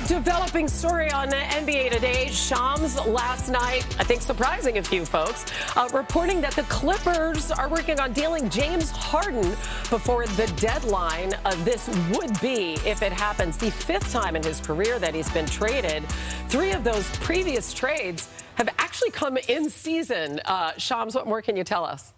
Developing story on the NBA Today. Shams last night, I think surprising a few folks, reporting that the Clippers are working on dealing James Harden before the deadline. This would be, if it happens, the 5th time in his career that he's been traded. 3 of those previous trades have actually come in season. Shams, what more can you tell us?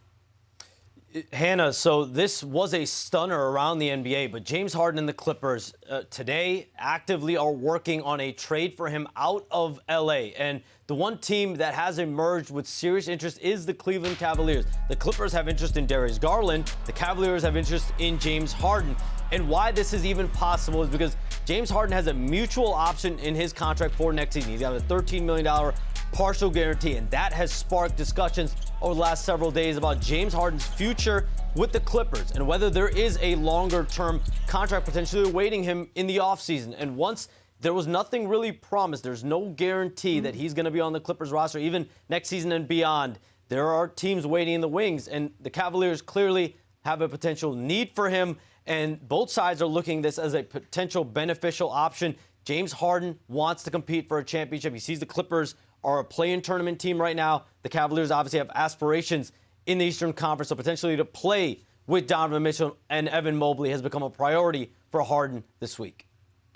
Hannah, so this was a stunner around the NBA, but James Harden and the Clippers today actively are working on a trade for him out of L.A. And the one team that has emerged with serious interest is the Cleveland Cavaliers. The Clippers have interest in Darius Garland. The Cavaliers have interest in James Harden. And why this is even possible is because James Harden has a mutual option in his contract for next season. He's got a $13 million partial guarantee, and that has sparked discussions over the last several days about James Harden's future with the Clippers and whether there is a longer-term contract potentially awaiting him in the offseason. And once there was nothing really promised, there's no guarantee that he's going to be on the Clippers roster even next season and beyond. There are teams waiting in the wings, and the Cavaliers clearly have a potential need for him, and both sides are looking at this as a potential beneficial option. James Harden wants to compete for a championship. He sees the Clippers are a play-in tournament team right now. The Cavaliers obviously have aspirations in the Eastern Conference, so potentially to play with Donovan Mitchell and Evan Mobley has become a priority for Harden this week.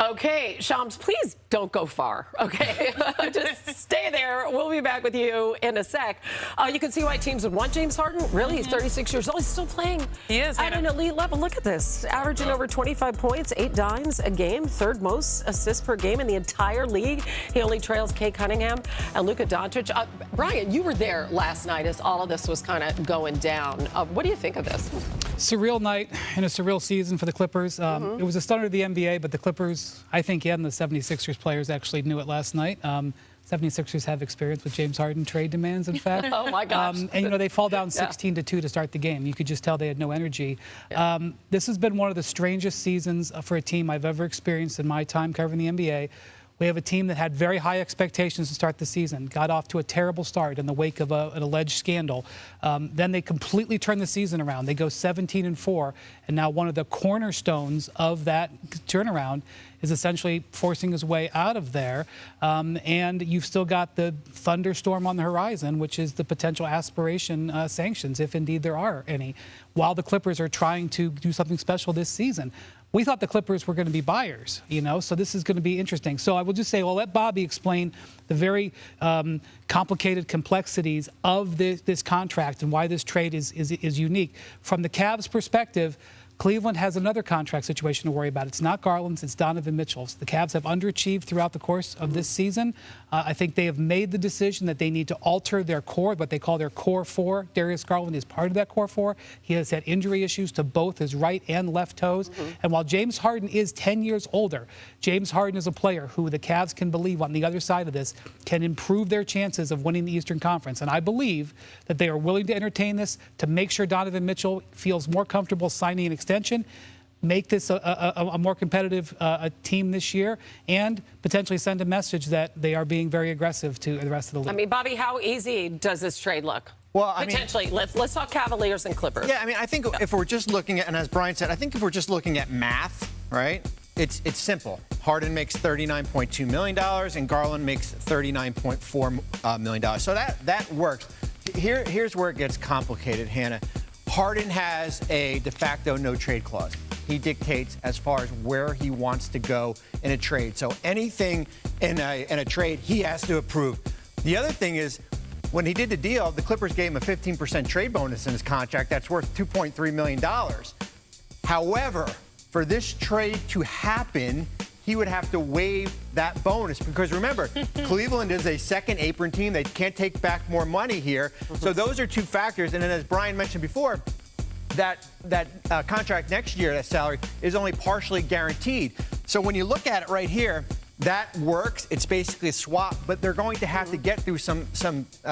Okay, Shams, please don't go far, okay? Just stay there. We'll be back with you in a sec. You can see why teams would want James Harden. Really, he's 36 years old. He's still playing at an elite level. Look at this. Averaging over 25 points, 8 dimes a game, 3rd most assists per game in the entire league. He only trails Kay Cunningham and Luka Doncic. Brian, you were there last night as all of this was kind of going down. What do you think of this? Surreal night and a surreal season for the Clippers. It was a stunner to the NBA, but the Clippers, I think, and the 76ers players actually knew it last night. 76ers have experience with James Harden trade demands, in fact. Oh, my gosh. And, you know, they fall down 16-2 to start the game. You could just tell they had no energy. This has been one of the strangest seasons for a team I've ever experienced in my time covering the NBA. We have a team that had very high expectations to start the season, got off to a terrible start in the wake of an alleged scandal. Then they completely turned the season around. They go 17-4, and now one of the cornerstones of that turnaround is essentially forcing his way out of there. And you've still got the thunderstorm on the horizon, which is the potential aspiration sanctions, if indeed there are any, while the Clippers are trying to do something special this season. We thought the Clippers were going to be buyers, you know, so this is going to be interesting. So I will just say, well, let Bobby explain the very complicated complexities of this contract and why this trade is unique. From the Cavs' perspective, Cleveland has another contract situation to worry about. It's not Garland's, it's Donovan Mitchell's. The Cavs have underachieved throughout the course of this season. I think they have made the decision that they need to alter their core, what they call their core 4. Darius Garland is part of that core 4. He has had injury issues to both his right and left toes. And while James Harden is 10 years older, James Harden is a player who the Cavs can believe on the other side of this can improve their chances of winning the Eastern Conference. And I believe that they are willing to entertain this to make sure Donovan Mitchell feels more comfortable signing an extension, make this a more competitive team this year, and potentially send a message that they are being very aggressive to the rest of the league. I mean, Bobby, how easy does this trade look? Well, potentially, let's talk Cavaliers and Clippers. Yeah, I mean, I think if we're just looking at, and as Brian said, I think if we're just looking at math, right, it's simple. Harden makes $39.2 million, and Garland makes $39.4 million. So that works. Here's where it gets complicated, Hannah. Harden has a de facto no-trade clause. He dictates as far as where he wants to go in a trade. So anything in a trade, he has to approve. The other thing is, when he did the deal, the Clippers gave him a 15% trade bonus in his contract. That's worth $2.3 million. However, for this trade to happen, he would have to waive that bonus because remember, Cleveland is a second apron team. They can't take back more money here. So those are 2 factors. And then as Brian mentioned before, that contract next year, that salary, is only partially guaranteed. So when you look at it right here, that works. It's basically a swap, but they're going to have to get through some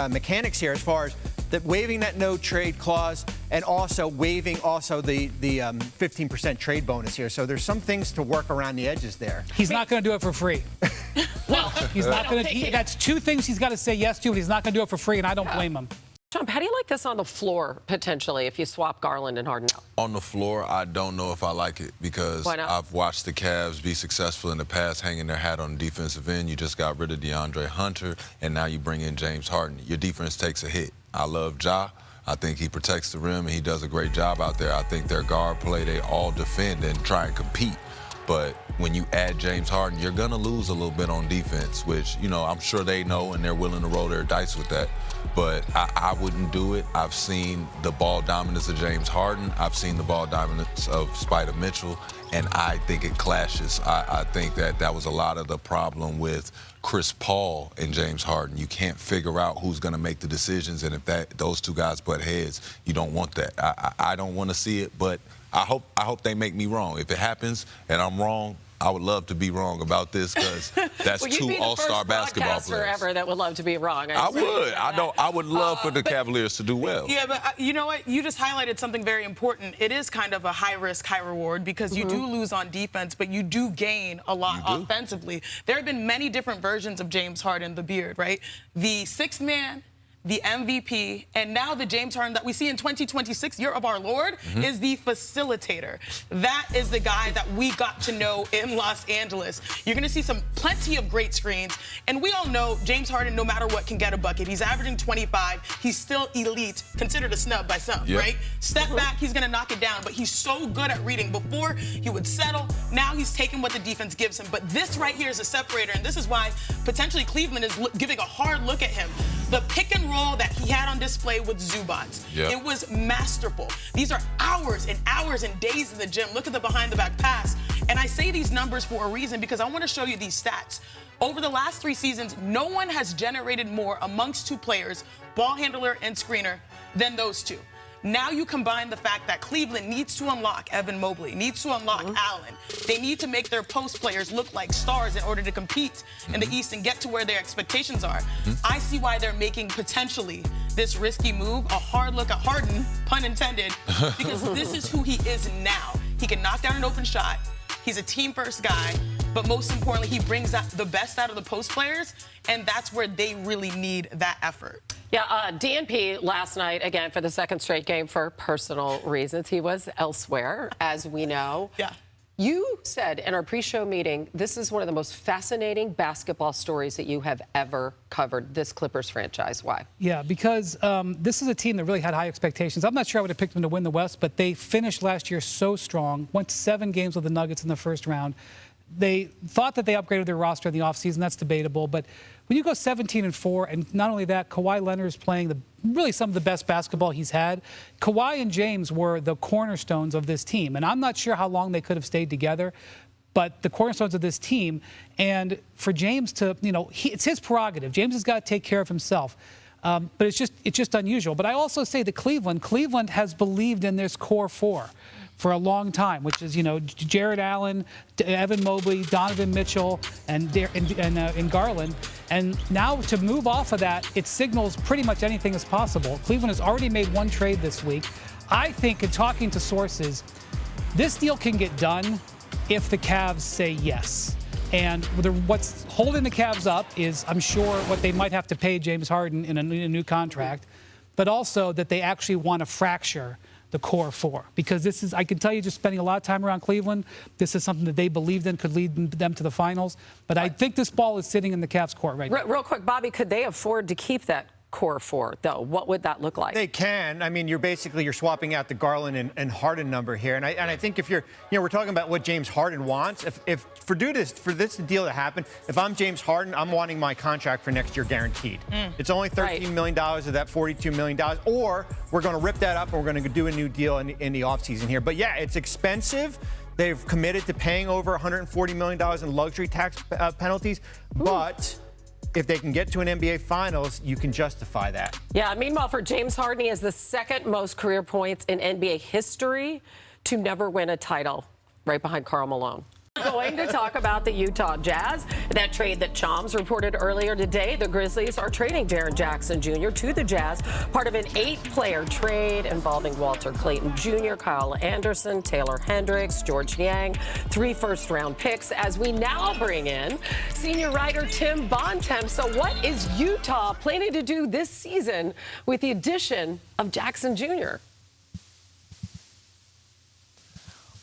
mechanics here as far as waiving that no trade clause and also waiving the 15% trade bonus here. So there's some things to work around the edges there. He's not going to do it for free. Well, he's not going to. That's 2 things he's got to say yes to, but he's not going to do it for free, and I don't blame him. Trump, how do you like this on the floor, potentially, if you swap Garland and Harden out? On the floor, I don't know if I like it because I've watched the Cavs be successful in the past hanging their hat on the defensive end. You just got rid of DeAndre Hunter, and now you bring in James Harden. Your defense takes a hit. I love Ja. I think he protects the rim, and he does a great job out there. I think their guard play, they all defend and try and compete. But when you add James Harden, you're going to lose a little bit on defense, which, you know, I'm sure they know, and they're willing to roll their dice with that. But I wouldn't do it. I've seen the ball dominance of James Harden. I've seen the ball dominance of Spider Mitchell, and I think it clashes. I think that was a lot of the problem with Chris Paul and James Harden. You can't figure out who's going to make the decisions, and if those two guys butt heads, you don't want that. I don't want to see it, but I hope they make me wrong. If it happens and I'm wrong, I would love to be wrong about this because that's well, two all-star basketball players. Ever that would love to be wrong. I would. I would love for the Cavaliers to do well. Yeah, but you know what? You just highlighted something very important. It is kind of a high-risk, high-reward because you do lose on defense, but you do gain a lot offensively. There have been many different versions of James Harden, the beard, right? The sixth man, the MVP, and now the James Harden that we see in 2026, year of our Lord, is the facilitator. That is the guy that we got to know in Los Angeles. You're going to see plenty of great screens, and we all know James Harden, no matter what, can get a bucket. He's averaging 25. He's still elite, considered a snub by some, right? Step back, he's going to knock it down, but he's so good at reading. Before, he would settle. Now he's taking what the defense gives him. But this right here is a separator, and this is why potentially Cleveland is giving a hard look at him. The pick and roll that he had on display with Zubats. It was masterful. These are hours and hours and days in the gym. Look at the behind-the-back pass. And I say these numbers for a reason because I want to show you these stats. Over the last 3 seasons, no one has generated more amongst 2 players, ball handler and screener, than those 2. Now you combine the fact that Cleveland needs to unlock Evan Mobley, needs to unlock Allen. They need to make their post players look like stars in order to compete in the East and get to where their expectations are. I see why they're making potentially this risky move, a hard look at Harden, pun intended, because this is who he is now. He can knock down an open shot. He's a team-first guy, but most importantly, he brings out the best out of the post players, and that's where they really need that effort. Yeah, DNP last night, again, for the second straight game for personal reasons. He was elsewhere, as we know. Yeah. You said in our pre-show meeting, this is one of the most fascinating basketball stories that you have ever covered, this Clippers franchise. Why? Yeah, because this is a team that really had high expectations. I'm not sure I would have picked them to win the West, but they finished last year so strong, went 7 games with the Nuggets in the first round. They thought that they upgraded their roster in the offseason. That's debatable. But when you go 17-4, and not only that, Kawhi Leonard is playing really some of the best basketball he's had. Kawhi and James were the cornerstones of this team. And I'm not sure how long they could have stayed together, but the cornerstones of this team. And for James to, it's his prerogative. James has got to take care of himself. But it's just unusual. But I also say that Cleveland has believed in this core 4 for a long time, which is, Jared Allen, Evan Mobley, Donovan Mitchell, and Garland. And now to move off of that, it signals pretty much anything is possible. Cleveland has already made 1 trade this week. I think, in talking to sources, this deal can get done if the Cavs say yes. And what's holding the Cavs up is, I'm sure, what they might have to pay James Harden in a new contract, but also that they actually want to fracture the core 4, because this is, I can tell you, just spending a lot of time around Cleveland, this is something that they believed in could lead them to the finals. But I think this ball is sitting in the Cavs' court right now. Real quick, Bobby, could they afford to keep that core 4, though? What would that look like? They can. I mean, you're swapping out the Garland and Harden number here, and I think if we're talking about what James Harden wants. If for this deal to happen, if I'm James Harden, I'm wanting my contract for next year guaranteed. It's only $13 million of that $42 million, or we're going to rip that up and we're going to do a new deal in the offseason here. But yeah, it's expensive. They've committed to paying over $140 million in luxury tax penalties, but if they can get to an NBA Finals, you can justify that. Yeah, meanwhile, for James Harden, he has the 2nd most career points in NBA history to never win a title, right behind Karl Malone. Going to talk about the Utah Jazz. That trade that Chom's reported earlier today. The Grizzlies are trading Jaren Jackson Jr. to the Jazz, part of an 8-player trade involving Walter Clayton Jr., Kyle Anderson, Taylor Hendricks, George Niang, 3 first-round picks, as we now bring in senior writer Tim Bontemps. So what is Utah planning to do this season with the addition of Jackson Jr.?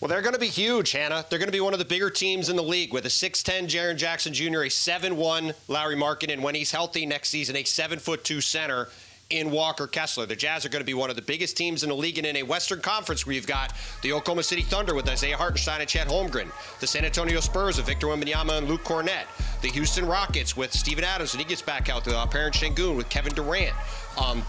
Well, they're going to be huge, Hannah. They're going to be one of the bigger teams in the league with a 6'10" Jaren Jackson Jr., a 7'1" Lauri Markkanen, when he's healthy next season, a 7'2" center in Walker Kessler. The Jazz are going to be one of the biggest teams in the league, and in a Western Conference where you've got the Oklahoma City Thunder with Isaiah Hartenstein and Chet Holmgren, the San Antonio Spurs with Victor Wembanyama and Luke Cornett, the Houston Rockets with Steven Adams when he gets back out, the Parent Şengün with Kevin Durant.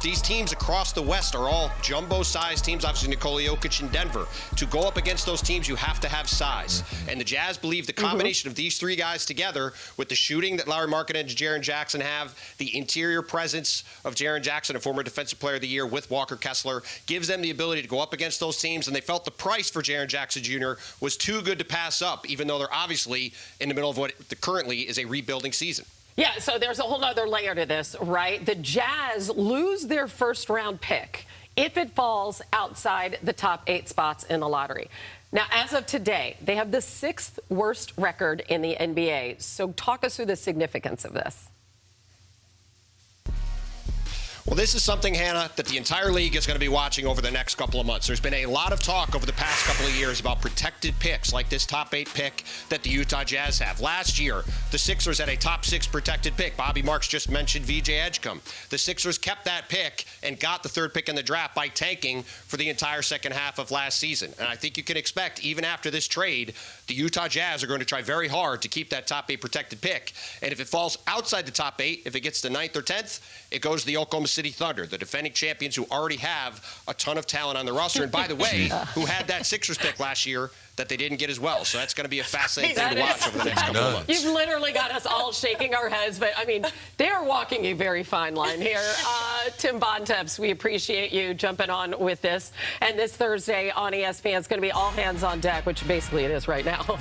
These teams across the West are all jumbo-sized teams. Obviously, Nikola Jokic in Denver. To go up against those teams, you have to have size. And the Jazz believe the combination of these 3 guys together, with the shooting that Lauri Markkanen and Jaren Jackson have, the interior presence of Jaren Jackson, a former Defensive Player of the Year with Walker Kessler, gives them the ability to go up against those teams. And they felt the price for Jaren Jackson Jr. was too good to pass up, even though they're obviously in the middle of what currently is a rebuilding season. Yeah, so there's a whole other layer to this, right? The Jazz lose their first-round pick if it falls outside the top 8 spots in the lottery. Now, as of today, they have the 6th worst record in the NBA. So talk us through the significance of this. Well, this is something, Hannah, that the entire league is going to be watching over the next couple of months. There's been a lot of talk over the past couple of years about protected picks, like this top 8 pick that the Utah Jazz have. Last year, the Sixers had a top 6 protected pick. Bobby Marks just mentioned VJ Edgecombe. The Sixers kept that pick and got the 3rd pick in the draft by tanking for the entire second half of last season. And I think you can expect, even after this trade, the Utah Jazz are going to try very hard to keep that top 8 protected pick. And if it falls outside the top 8, if it gets to 9th or 10th, it goes to the Oklahoma City Thunder, the defending champions who already have a ton of talent on the roster. And by the way, who had that Sixers pick last year that they didn't get as well. So that's going to be a fascinating thing to watch over the next couple of months. You've literally got us all shaking our heads. But, I mean, they're walking a very fine line here. Tim Bontemps, we appreciate you jumping on with this. And this Thursday on ESPN is going to be all hands on deck, which basically it is right now.